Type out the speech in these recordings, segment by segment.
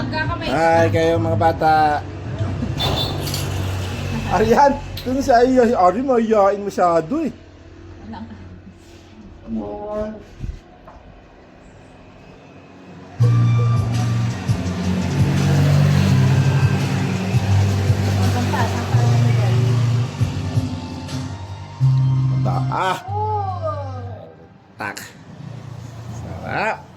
Hi kayo mga bata. Arihan, dun sa iyo, Ari mayayain masyado eh. Tak. Sarap.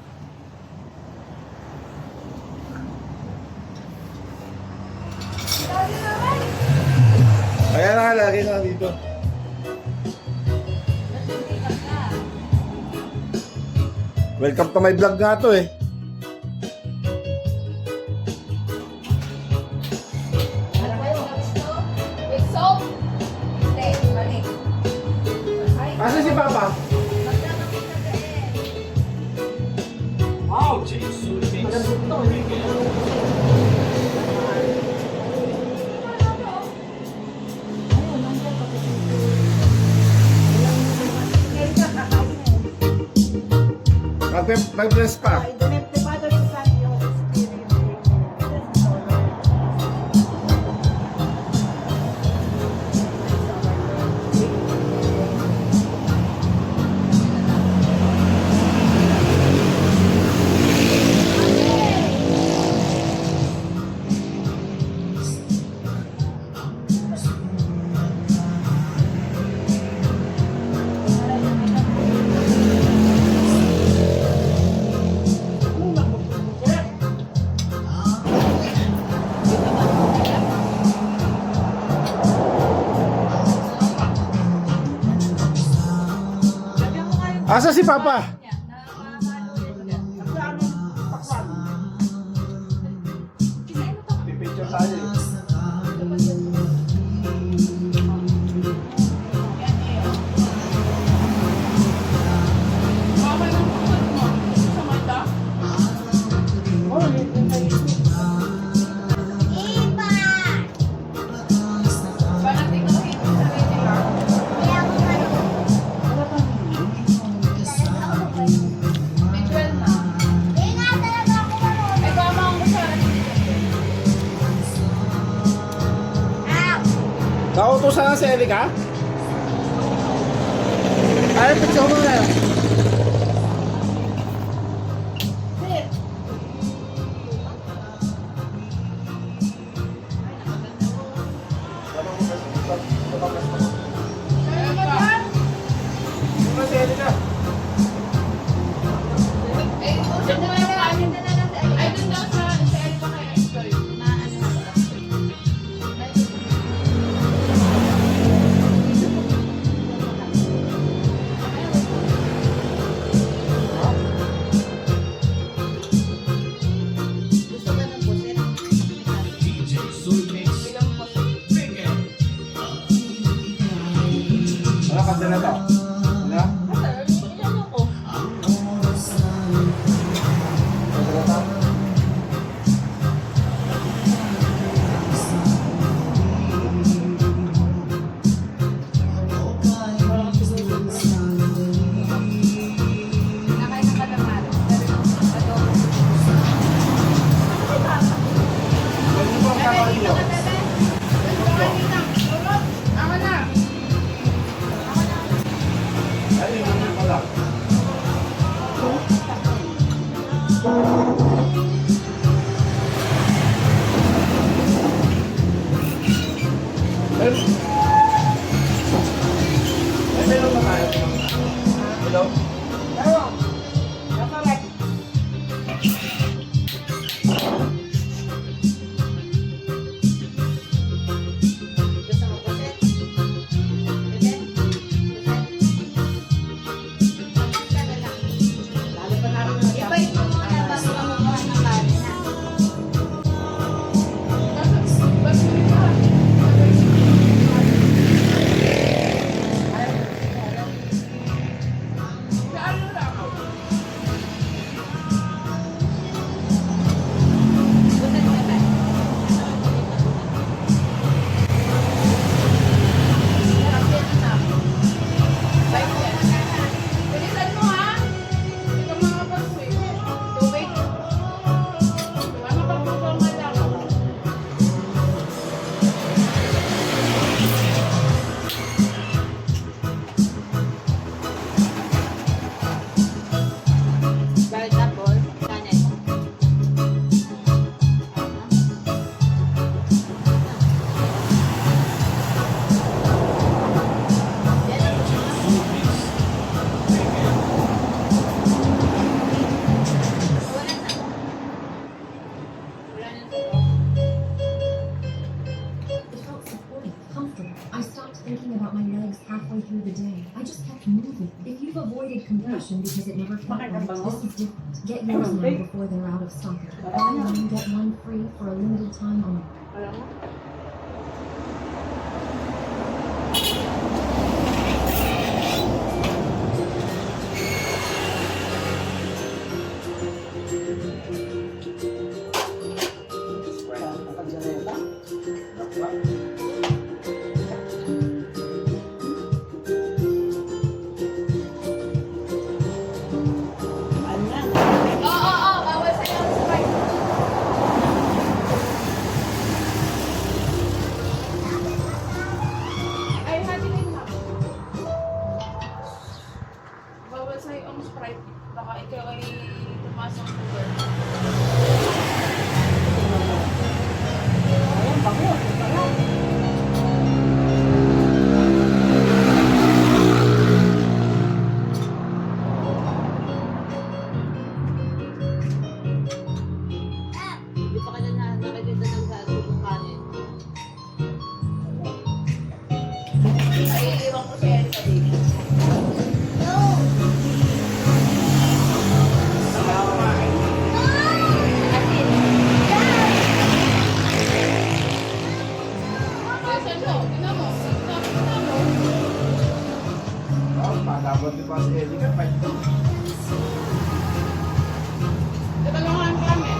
Ayan na, lagi na dito. Welcome to my vlog nga to eh. Asa si Papa? Wow, Jesus. Mag-bless pa. Asa si Papa? Pipicture tayo eh. Nautusan na si Erika? Ay, picture mo na. Si Erika. Ano kanta na to? Ano? legs halfway through the day. I just kept moving. If you've avoided compression because it never felt right, this is different. Get yours now before they're out of stock. Buy one, get one free for a limited time only. Alam mo? Bawal sa'yo ang Sprite. Ay, hatiin na. Bawal sa'yo ang Sprite. Baka ikaw ay tumaas ang sugar. Ayan, bango. Hindi pa kanya nakikita ng gato ng kanin. Ay, iwan ko si Erika dito. Listen mo, tingnan mo. Tingnan mo. Oh, malabot din pa si Erika. Tutulungan kami.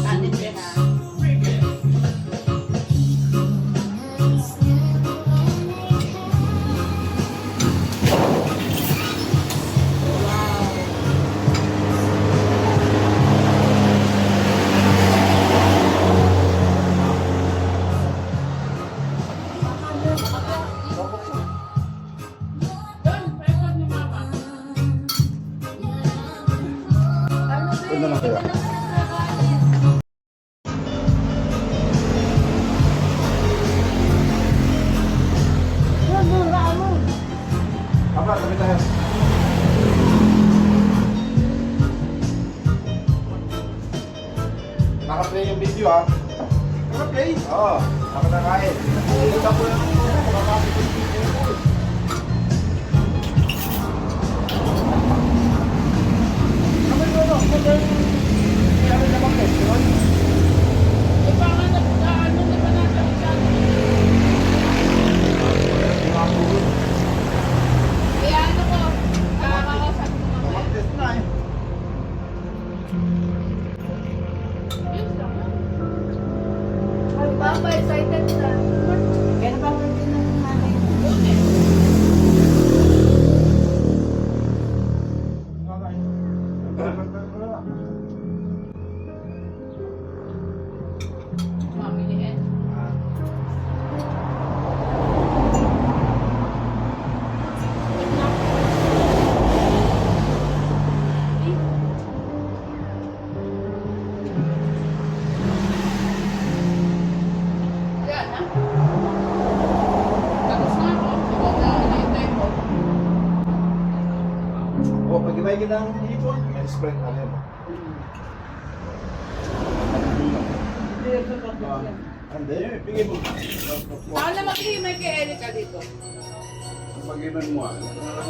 Kanin din ha. Doon, record ni Mama. Ito na lang kaya. Apa, kami tayo. Naka-play yung video ah. Naka-play? Oo, nakakakain. Nakakita ko lang ito. Nakakapit yung video ko. Kami ko, no? Kami naman question. Di ba nga ano di ba natin dyan? Kaya ano ko, kakakausap ko mamaya. Mag-test na eh. Yun lang. Mama, excited na. Kaya ba din ng nanay? Buti. Mami ni Ed. Yan na. Tapos na ako. Ikaw na hinihintay ko. Oh, pag ibay ka ng ipon, may spread na rin. Hindi ito pa. Hindi, bigay mo. Saan na maghihimay kay Erika dito? Pag-iban mo ah.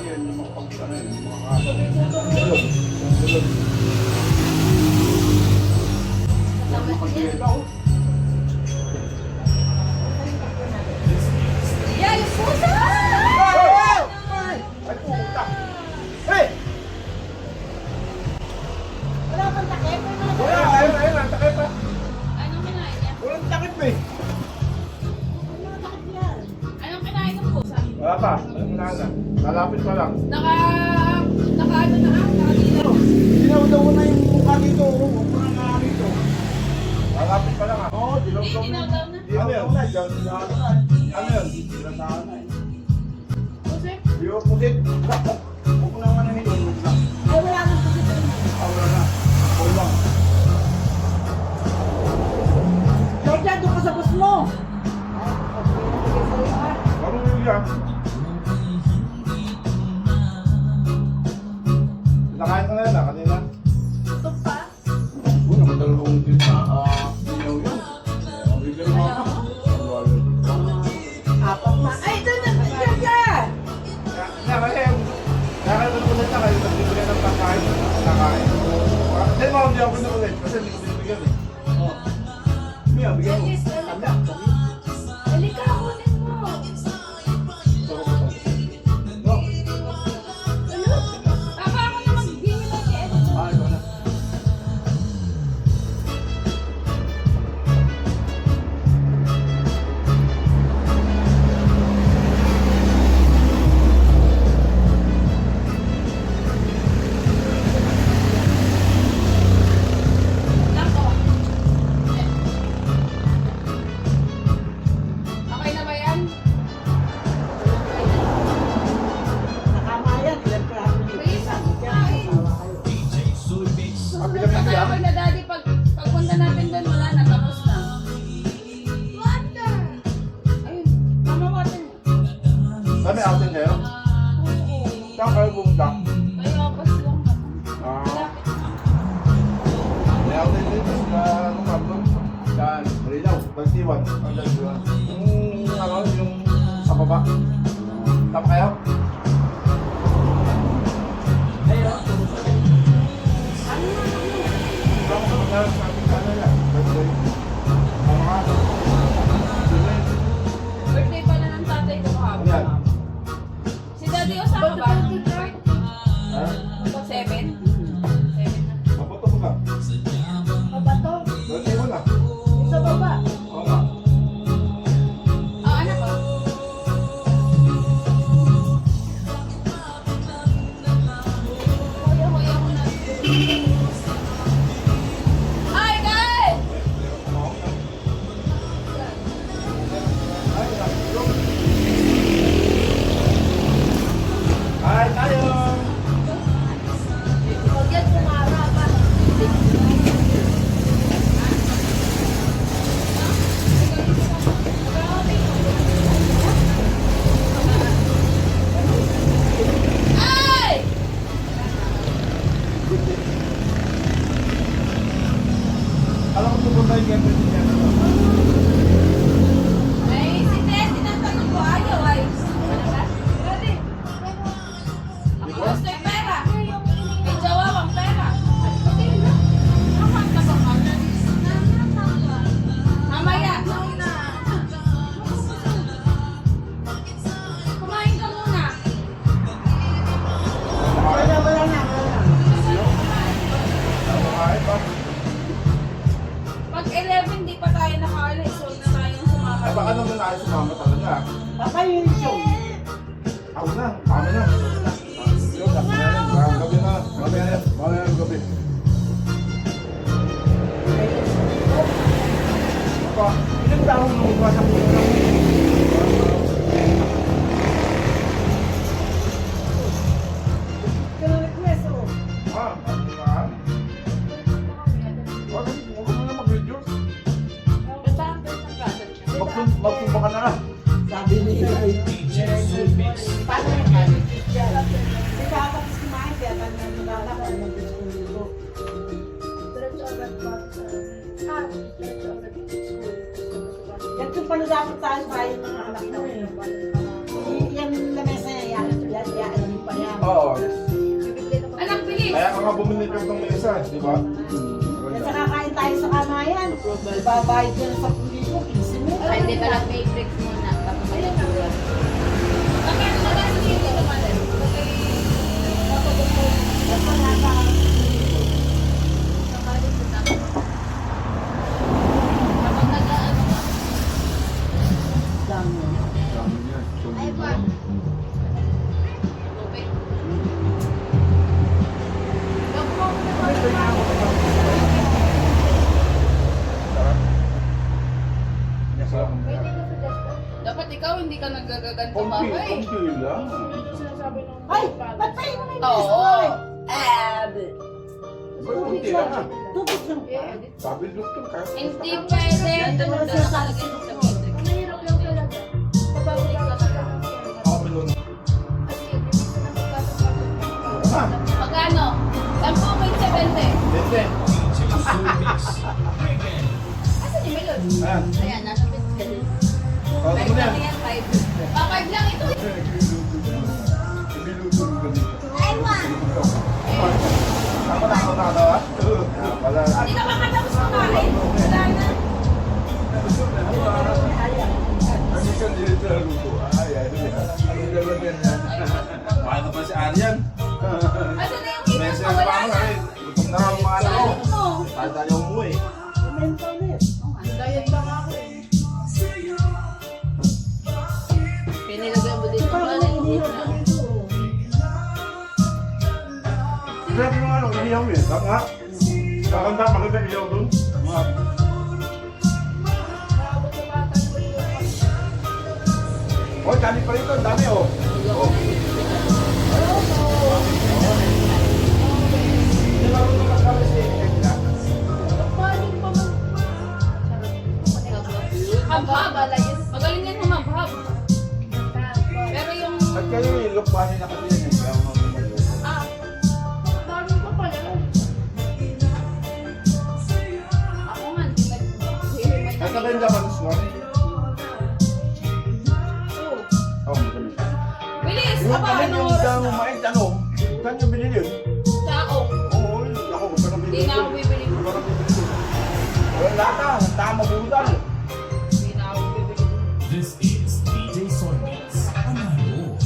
Yan yung mga pagkanan, yung mga sulog. Sulog. Yeah, you're so sad! lang. Naka ano na nakadila. Dinaw mo na yung mukha dito. Huwag mo na nga dito. Lalapit pa lang ah. Oo, dilaw daw na. Dinaw daw na. Ano yun? Ano yun? Dinasahan na eh. Kasi, Yung pusit. Huwag mo na nga namin yun. Ay, wala nang pusit. Wala na. Huwag lang. Georgia, doon ka sa bus mo. Marunong yan. Nakain ka na yan ah, kanina. ito pa. Oo, nakadalawang din sa ilaw yun. Bigyan mo ako. Apat na. Ay, doon na. Georgia! Nakakalimutan na kayo, nagbibigyan ng pagkain. Nakain. Hindi, hindi ako na ulit kasi hindi ko binibigyan eh. Mia, bigyan mo. Tanda. Halika, kunin mo. No. Ano? Papa, ako na magbigyan ng Edo. Ikaw na. Nako. Okay na ba yan? Nakama yan. Ilan ka lang dito. May isang kumain. Pinagpigyan. Sabi na daddy, pagpunta natin doon, wala na, tapos na. Water! Ayun, tama water. Kami atin kayo? Saan kayo pumunta? Kayo, pas lang naman. Ah, may atin dito sa Lumabon. Saan? Marinaw, Bantiwan. Yung sa baba. Tama kayo? Birthday pala ng tatay ko kahapon. Yan. Si daddy, usama ba? 7? 7 na. Maputo ko ba? Mabato. Birthday mo na. Sa baba. Oo nga. Anak ko. Hoya ko na. Hi, guys! Hi, tayo! Huwag yan kumarapan. Ay! Alam ko pupunta yung girlfriend niya. Ay, si Ted, tinatanong ko, ayaw ay. Ano ba? Daddy. Ako gusto yung pera. May jowa ang pera. Ako ang tabang Mamaya. Kumain ka muna. Wala, wala na. Ay, ba? Pag 11, di pa tayo nakaalis. So na tayong sumama. Ay, baka naman tayo sumama talaga. Papa yun yung. Ako na, kami na. Yun, gabi na yan. Gabi na. Gabi na yan. Mamaya na gabi. Pa, ilang taon mo ba sa puno? Request oh. Ah, ah. Huwag mo na mag-reduce. Magpumpa ka na lang. Sabi ni paano yung kami teacher? Di ba tapos kumain kaya tayo naglalala kung ano gusto ng libo. Yan yung pala dapat tayo ng anak mo eh. Yan lamesa yan. Yan pa yan. Oo. Anak, bilis! Kaya ka nga bumili ka ng mesa, di ba? At saka kain tayo sa kamayan. Babayad ka na sa 10,000, 15 mo. Ay, hindi pa nag-matrix muna. Tapos may nagulot. Bakit na lang dito naman? Basta nasa Kapag nag-ano ka, dami. Dami niya. ay, Juan. Tubig. hindi ka nagagaganto Konti, ba eh. konti lang. Ay, ba't tayo na may Oo. pwesto? Konti lang ah. Tubig lang pa. Sabi ng doktor, kahit Hindi pwede. Doon nakalagay sa matrix. Mahirap lang talaga. Pababalik ka talaga. ako doon. Kasi, hindi ko na magkakapagod. Ah, Magkano? 10 may 70. hindi. Asan yung melon? Ayan. Ayan, nasa pizza. Tawag 5 mo na lang yan. yan, 5. 5 lang ito. Ako na daw ah. Wala. Hindi ka makatapos kumain. Wala na. Ano ka dito na luto? Ay, ay. Ano naman yan? Kumain na pa si Aryan. Asan na yung kita Message mo? pa Wala ako na. eh. Gutom na ang mga anak ko. Ano mo? Tayo tayo umuwi. Kumenta ulit. Diet lang ako eh. Pinilagay mo dito. Parang nainihap na ito. Grabe yung ano, ihiyaw eh. Tama nga. Kakanda, maganda ihiyaw dun. Mga Nakabot yung bata ko yung Oy, dami pa rito, ang dami oh. Oh. Hindi marunong magkala si Edna. Paano pa man? Habhab. Magaling yan humabhab. Pero yung... At kayo yung lukbanin na kasi yan eh. Kaya mga gumawa. Ah, Paano pa pala? ako nga. Hindi nag-hihimay At saka yung laban sa one. Oo. Oh, madami. Bilis! Yung Aba, kami anong yung oras dang na? mais, ano? Saan yung binili yun? Sao. Oo, ako, gusto na Hindi binili na ako yun. bibili. Wala na bibili yun. Wala lata, ang tama budal. Hindi na ako bibili. This is DJ Soybeats. Panalo.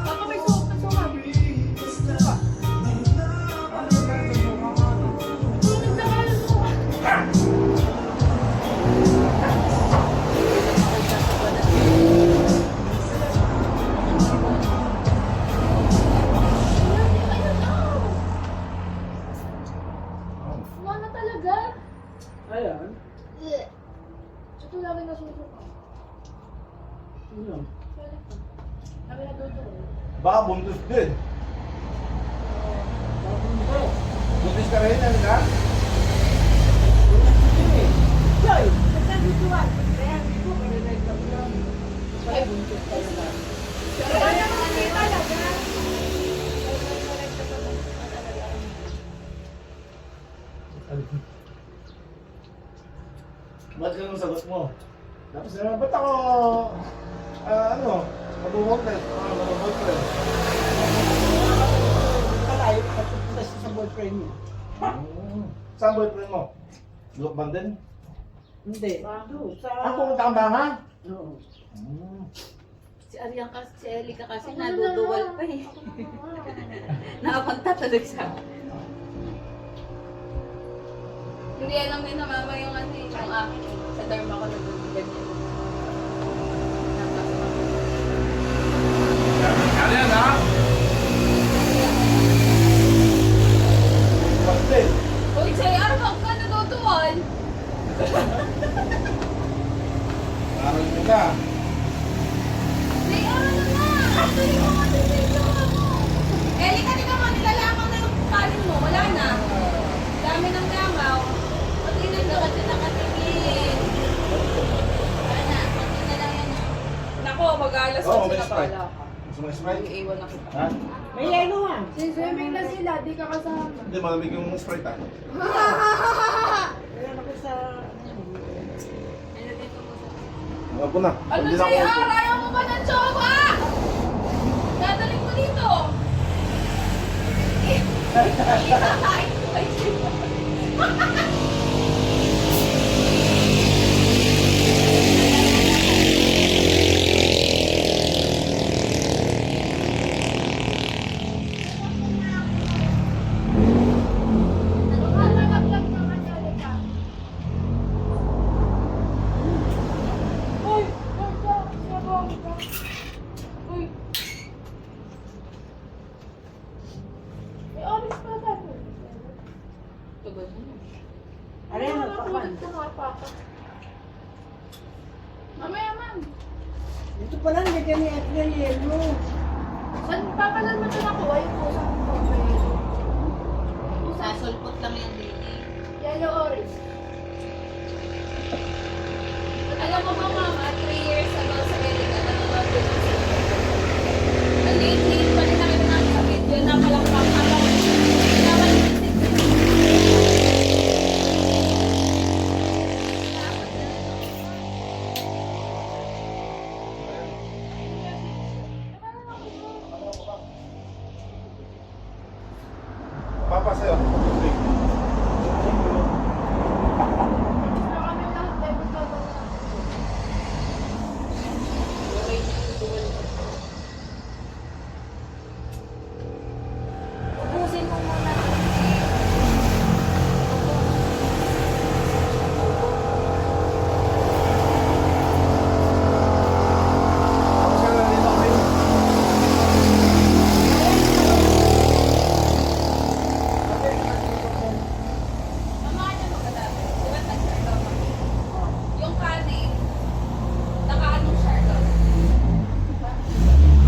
Papa, may suka. Suka. Suka. Sunog na kayo, suka. Ayun na. Wala na talaga. Ayan. Ito lagi na susuka. Ano? Kami na dodo. Baka buntis din. Buntis ka rin, ano ka? Joy! Nagkagituan. Kaya dito, kaya nagkagituan. Ay, buntis talaga. Wala na mga talaga. Ba't ganun sagot mo? Tapos ba't ako, ano, mag-boyfriend? Mag-boyfriend. Kalayo, papunta siya sa boyfriend niya. Saan boyfriend mo? Lukban din? Hindi. Doon, sa... Ako, tambangan? Oo. Si Arian kasi, si Elika kasi naduduwal pa eh. Nakapunta talaga siya. Hindi alam ni na mama yung ano eh, yung akin eh. Sa term ako nag-ganyan. Kaya yan, ha? Pasti. Uy, sa'yo, armang ka natutuwan. Aral mo ka. Say, ano na? Actually, mo nga say mo. Eli, kanina mo, nilalamang na yung kanin mo. Wala na. Dami ng langaw. Pati na doon kasi nakatingin. Wala na, konti na lang yan. Nako, mag-alas Oo, ako may na Sprite. pala ka. Gusto mo Sprite? Iiwan na kita. Ha? May yelo ha. Swimming na sila, di ka kasama. Hindi, malamig yung Sprite, ha? Kaya ako sa... Ano dito mo sa... Huwag ko na. Ano Hindi na sa'yo? ako- Ayaw mo ba ng tsoba? Dadaling ko dito. Ikakain ko kayo. Nakakalap lang naman talaga. Uy! Uy! May oras pa tayo. Ito ba? Ito pala, hindi kami at na yelo. Saan pakalan mo ito nakuha yung pusang ko? Sasulpot lang yan din. Yellow orange. Alam mo ba mama, 3 years ago sa Amerika, nanonood din ako sa Late-late pa rin nakita namin sa video na palakpak habang ginawan yung Papa sa'yo. Kami lahat tayo magkagawa. ubusin mo muna. Tapos ka na dito kayo. Mama, ano mo kada? Di ba nag-siargaw ka? Yung kanin, naka-anong siargaw?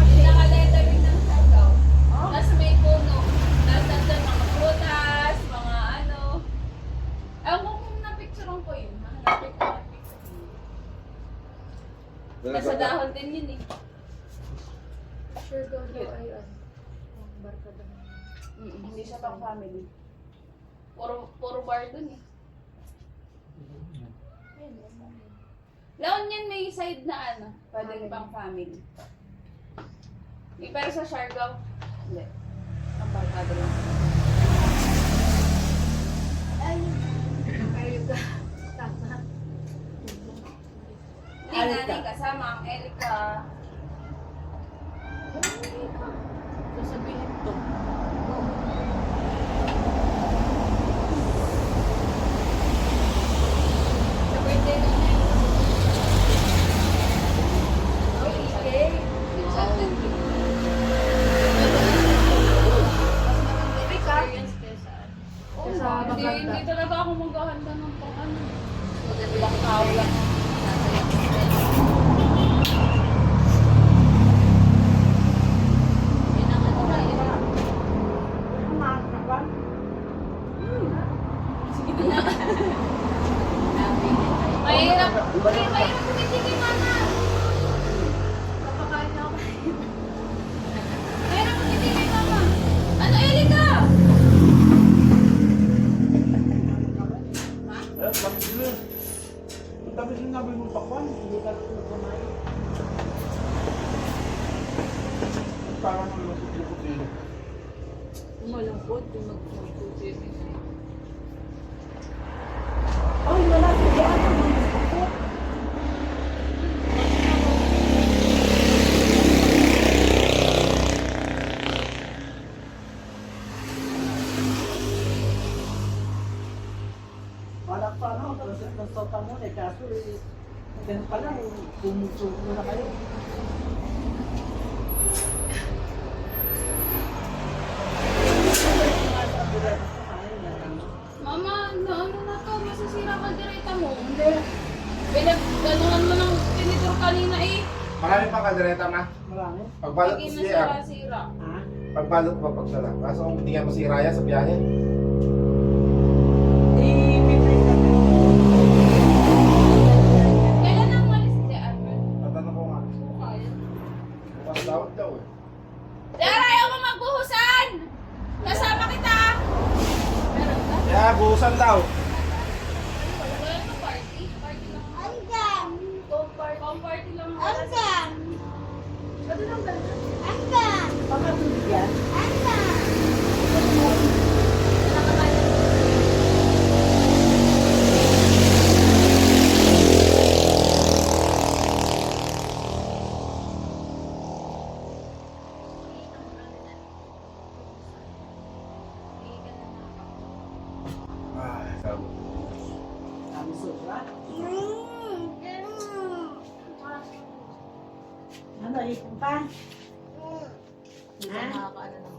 Yung naka-lettering ng siargaw. Tapos may puno. Tapos nandun mga prutas, mga ano. Ewan ko kung na-picturean ko yun. Hanapin ko ang picture. Nasa dahon din yun eh. Sure go daw ay ano. Ang barkada. Hindi siya pang family. Puro bar dun eh. Laon yan may side na ano, pwede pang family. Pero sa Siargao, hindi. Ang barkada lang. Ay, kayo ka. Tama. Hindi nanay kasama ang Elika. Sasabihin to. Sa birthday na niya. Okay. Experience kesa Sa hindi talaga ako maghahanda ng pang ano. Ibang tao lang. Yun ang ano na yun. Ang makakapan. Sige na. Mahirap. Mahirap tumitigil mama. Kapakain na ako. Mahirap tumitigil mama. Ano, Elika? Eh, tapos yun eh. Ang tapos yung nabi mong pakwan. Hindi ka kumain. Parang ang masukukot yun. Malungkot kung mag-tutin. Ay, wala siya. Ano? Wala pa ano, ng sota mo eh, kaso eh, ganun pala, pumusuko na kayo. Mama, ano na to? Masasira ka direta mo. Hindi. Pinag-ganuhan mo ng tinitur kanina eh. Marami pa kaldereta ma. Marami. Pagbalot mo Hindi siya. nasira-sira. Ha? Pagbalot mo pagsala. Kaso kung hindi nga masira yan sa biyahe. I-print ka. Kailan ang malis si Albert? Tatanong ko nga. Kaya. Bukas dawat daw eh. Dara, ayaw mo magbuhusan! Kasama kita! Meron ka? Kaya buhusan daw. Wala na party. Party lang. Andam! Home party lang. Andam! Ano lang ganda? Andam! Pakatulog yan. Andam! Ay, sabi. Kami sobra. Ano, ipon pa? Ha? Nakakaano lang.